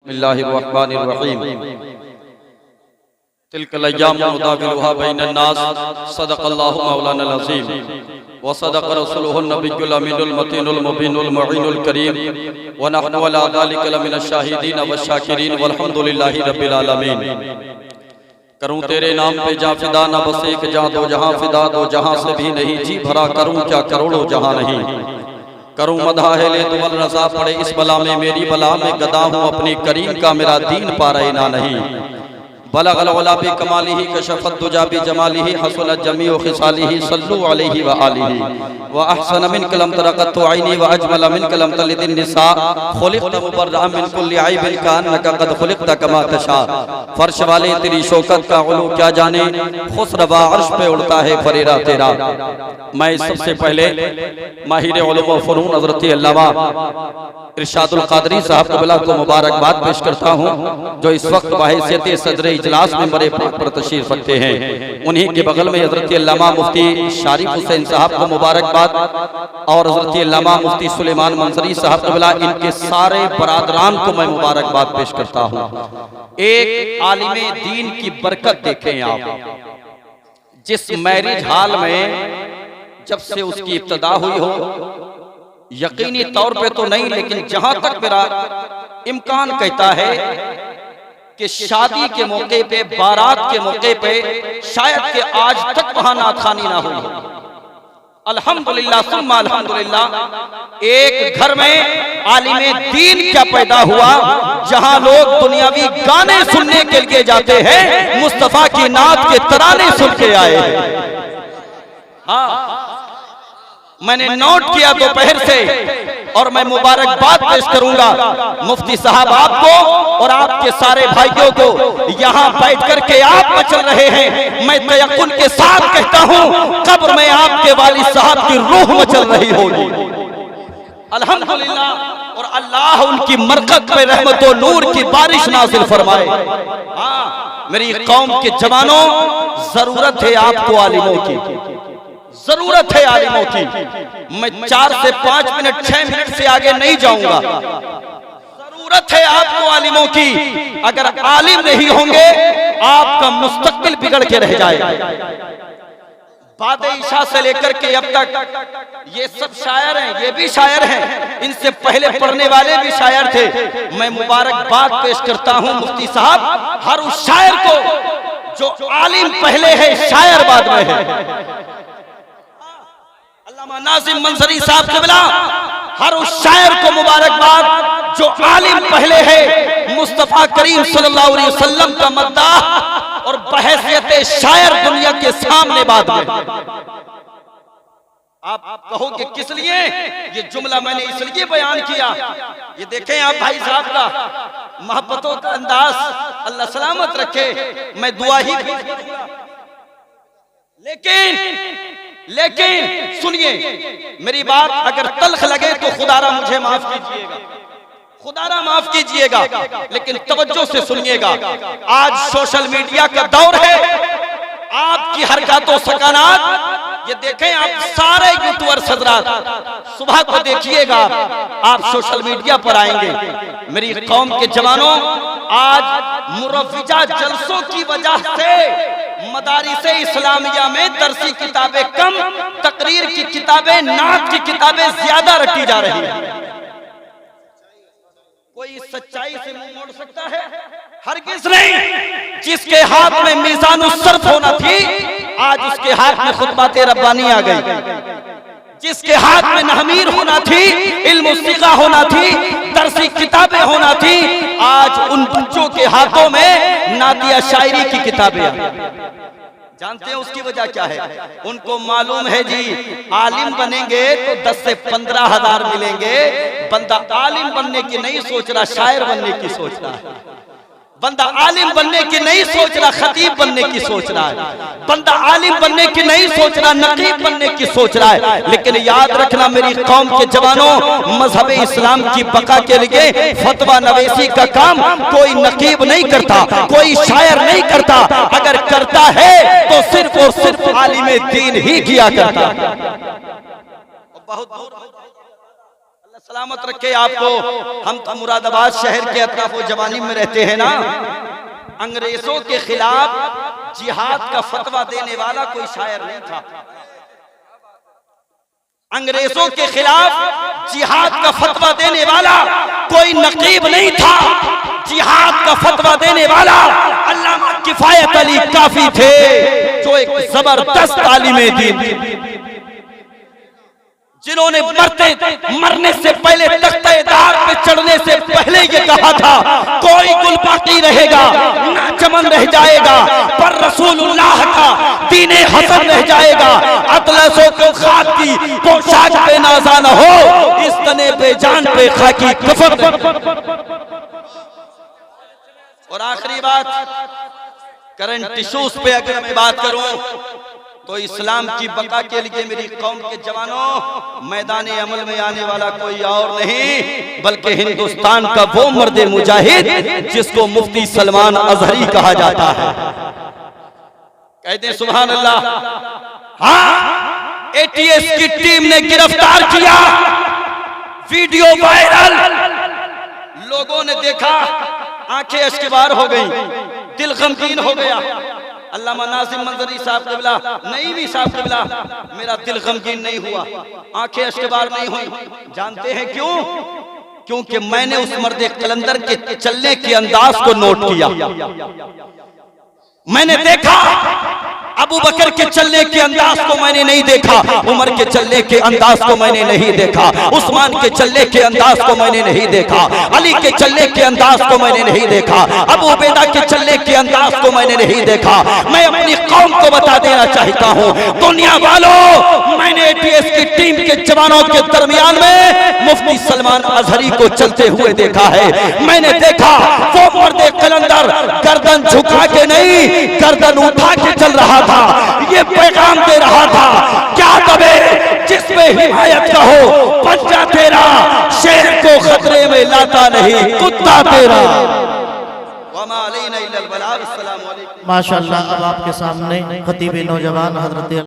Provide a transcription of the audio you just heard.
बिस्मिल्लाहिर्रहमानिर्रहीम। तिल्कल अय्यामु नुदाविलुहा बैनन नास, सदक़ल्लाहु मौलानल अज़ीम व सदक़ रसूलुहुन नबियुल अमीनुल मतीनुल मुबीनुल मुईनुल करीम व नहनु अला ज़ालिका लमिनश शाहिदीन व शाकिरीन वल्हम्दुलिल्लाहि रब्बिल आलमीन। करूं तेरे नाम पे जा फिदा, न बस एक जा दो जहां फिदा, दो जहां से भी नहीं जी भरा, करूं क्या करोड़ों जहां नहीं। करूं मदहा है ले दुवल रजा पड़े इस बला में, मेरी बला में गदा हूं अपनी करीम का, मेरा दीन पा रहे ना नहीं। बलगल उला बि कमालिही कशफत दुजा बि जमालिही, हसनत जमीउ खिसालिही, सल्लु अलैहि व आलिही व अहसन मिन कलम तरक़त आईनी व अजमल मिन कलम तलिदिन निसा, खुलिक़त मुबर्रअन मिन कुल्लि ऐबिन कान्नका क़द खुलिक़त कमा तशा। फर्श वाले तेरी शौकत का उलू क्या जाने, खुसरवा अर्श पे उड़ता है फरेरा तेरा। मैं सबसे पहले माहिर उलूम व फ़नून हज़रत अल्लामा इरशादुल क़ादरी साहब को मुबारकबाद पेश करता हूँ, जो इस वक्त बहैसियत सदर इजलास में बड़े पर तशरीफ रखते हैं। उन्हीं के बगल में हजरत अल्लामा मुफ्ती शारिफ हुसैन साहब को मुबारकबाद और हजरत अल्लामा मुफ्ती सुलेमान मंसरी साहब को, इनके सारे बरादरान को मैं मुबारकबाद पेश करता हूँ। एक आलिमे दीन की बरकत देखें आप, जिस मैरिज हॉल में जब से उसकी इब्तिदा हुई हो, यकीनी तौर पे तो नहीं, लेकिन जहां तक मेरा इम्कान कहता है कि शादी के मौके पे, बारात के मौके पे शायद के आज तक वहां नाथखानी ना हुई हो। अल्हम्दुलिल्लाह सुम्मा अल्हम्दुलिल्लाह, एक घर में आलिमे दीन क्या पैदा हुआ, जहां लोग दुनियावी गाने सुनने के लिए जाते हैं, मुस्तफा की नात के तराने सुन के आए हैं। हाँ, मैंने नोट किया दोपहर से, और मैं मुबारकबाद पेश करूंगा मुफ्ती साहब आपको और आपके सारे भाइयों को। यहाँ बैठ कर के आप मचल रहे हैं, मैं तयक्कुन के साथ कहता हूँ कब्र में आपके वालिद साहब की रूह मचल रही होगी। अल्हम्दुलिल्लाह, और अल्लाह उनकी मरकत पे रहमत और नूर की बारिश नाज़िल फरमाए। हाँ, मेरी कौम के जवानों, जरूरत है आपको आलिमों की, जरूरत है आलिमों की। मैं 4 से 5 मिनट 6 मिनट से आगे नहीं जाऊंगा। जरूरत है आपको आलिमों की। अगर आलिम नहीं होंगे आपका मुस्तकबिल बिगड़ के रह जाएगा। बाद ईशा से लेकर के अब तक ये सब शायर हैं, ये भी शायर हैं, इनसे पहले पढ़ने वाले भी शायर थे। मैं मुबारकबाद पेश करता हूँ मुफ्ती साहब हर उस शायर को जो आलिम पहले है, शायर बाद में है। अल्लामा नाज़िम मंसरी साहब क़िबला, हर उस शायर को मुबारकबाद जो आलिम पहले है, मुस्तफा करीम सल्लल्लाहु अलैहि वसल्लम का मद्दाह और बहैसियत शायर दुनिया के सामने बाद में। आप कहोगे किस लिए ये जुमला मैंने इसलिए बयान किया, ये देखें आप भाई साहब का मोहब्बतों का अंदाज, अल्लाह सलामत रखे। मैं दुआ ही, लेकिन सुनिए मेरी बात, अगर तल्ख लगे तो खुदारा मुझे माफ कीजिएगा, खुदारा माफ कीजिएगा, लेकिन तवज्जो से सुनिएगा। आज सोशल मीडिया का दौर है, आपकी हरकतों सकानात ये देखें आप सारे यूट्यूबर हज़रात, सुबह को देखिएगा आप सोशल मीडिया पर आएंगे। मेरी कौम के जवानों, आज मुरव्विजा जलसों की वजह से मदारिसे इस्लामिया में दरसी किताबें कम, तकरीर की किताबें, नात की किताबें ज्यादा रखी जा रही है। कोई सच्चाई से मुंह मोड़ सकता है? हरगिज़ नहीं। जिसके हाथ में मीज़ानुस सर्फ होना थी, आज उसके हाथ में खुतबाते रब्बानी आ गई। जिसके हाथ में नहमीर होना थी, इल्म सिगा होना थी, दरसी किताबें होना थी, आज उन बच्चों के हाथों में नातिया शायरी की किताबें आ गई। जानते हैं उसकी वजह क्या है? उनको मालूम है जी आलिम बनेंगे तो 10 से 15 हजार मिलेंगे। बंदा आलिम बनने की नहीं सोच रहा, शायर बनने की सोच रहा है। बंदा आलिम बनने की नहीं सोच रहा, खतीब बनने की सोच रहा है। बंदा आलिम बनने की नहीं सोच रहा, नकीब बनने की सोच रहा है। लेकिन याद रखना मेरी कौम के जवानों, मजहब इस्लाम की बका के लिए फतवा नवेसी का काम कोई नकीब नहीं करता, कोई शायर नहीं करता। अगर करता है तो सिर्फ और सिर्फ आलिम दीन ही किया करता। बहुत सलामत रखे आपको। हम तो मुरादाबाद शहर के अतराफ जवानी में रहते हैं ना। अंग्रेजों के खिलाफ जिहाद का फतवा देने वाला कोई शायर नहीं था। अंग्रेजों के खिलाफ जिहाद का फतवा देने वाला कोई नकीब नहीं था। जिहाद का फतवा देने वाला अल्लामा किफायत अली काफी थे, जो एक जबरदस्त आलिमे दीन, जिन्होंने मरने से पहले तख्ते-ए-दार पे चढ़ने से पहले ये कहा था, कोई गुल बाकी रहेगा ना चमन रह जाएगा, पर रसूलुल्लाह का दीने हसन रह जाएगा। अतलसों को खाक की पोशाक पे नाज़ा न हो, इस तने पे जान पे खाकी कफन। और आखिरी बात, करंट इशूज पे अगर मैं बात करूं तो इस्लाम की बका के लिए मेरी कौम के जवानों, मैदान अमल में आने वाला कोई और नहीं बल्कि हिंदुस्तान का वो मर्द मुजाहिद जिसको मुफ्ती सलमान अजहरी कहा जाता है। कहते हैं सुभान अल्लाह। हाँ, एटीएस की टीम ने गिरफ्तार किया, वीडियो वायरल, लोगों ने देखा, आंखें अश्कबार हो गई, दिल गमगीन हो गया। अल्लामा नाज़िम मंजरी साहब क़िबला, नईमी साहब क़िबला, मेरा दिल गमगीन नहीं हुआ, आंखें अश्कबार नहीं हुई। जानते हैं क्यों? क्योंकि मैंने उस मर्द कलंदर के चलने के अंदाज को नोट किया। मैंने देखा अबू बकर के चलने के अंदाज को मैंने नहीं देखा, उमर के चलने के अंदाज को मैंने नहीं देखा, उस्मान के चलने के अंदाज को मैंने नहीं देखा, अली के चलने के अंदाज को मैंने नहीं देखा, अबू उबैदा के चलने के अंदाज को मैंने नहीं देखा। मैं अपनी कौम को बता देना चाहता हूँ, दुनिया वालों, मैंने एटीएस की टीम के जवानों के दरमियान में मुफ्ती सलमान अजहरी को चलते हुए देखा है। मैंने देखा वो मर्द कलंदर गर्दन झुका के नहीं, गर्दन उठा के चल रहा था। ये पैगाम दे रहा था, क्या दबे जिसमें हिमायत का हो, बच्चा तेरा शेर को खतरे में लाता नहीं, कुत्ता तेरा। माशाअल्लाह। अब आपके सामने खतीब नौजवान हजरत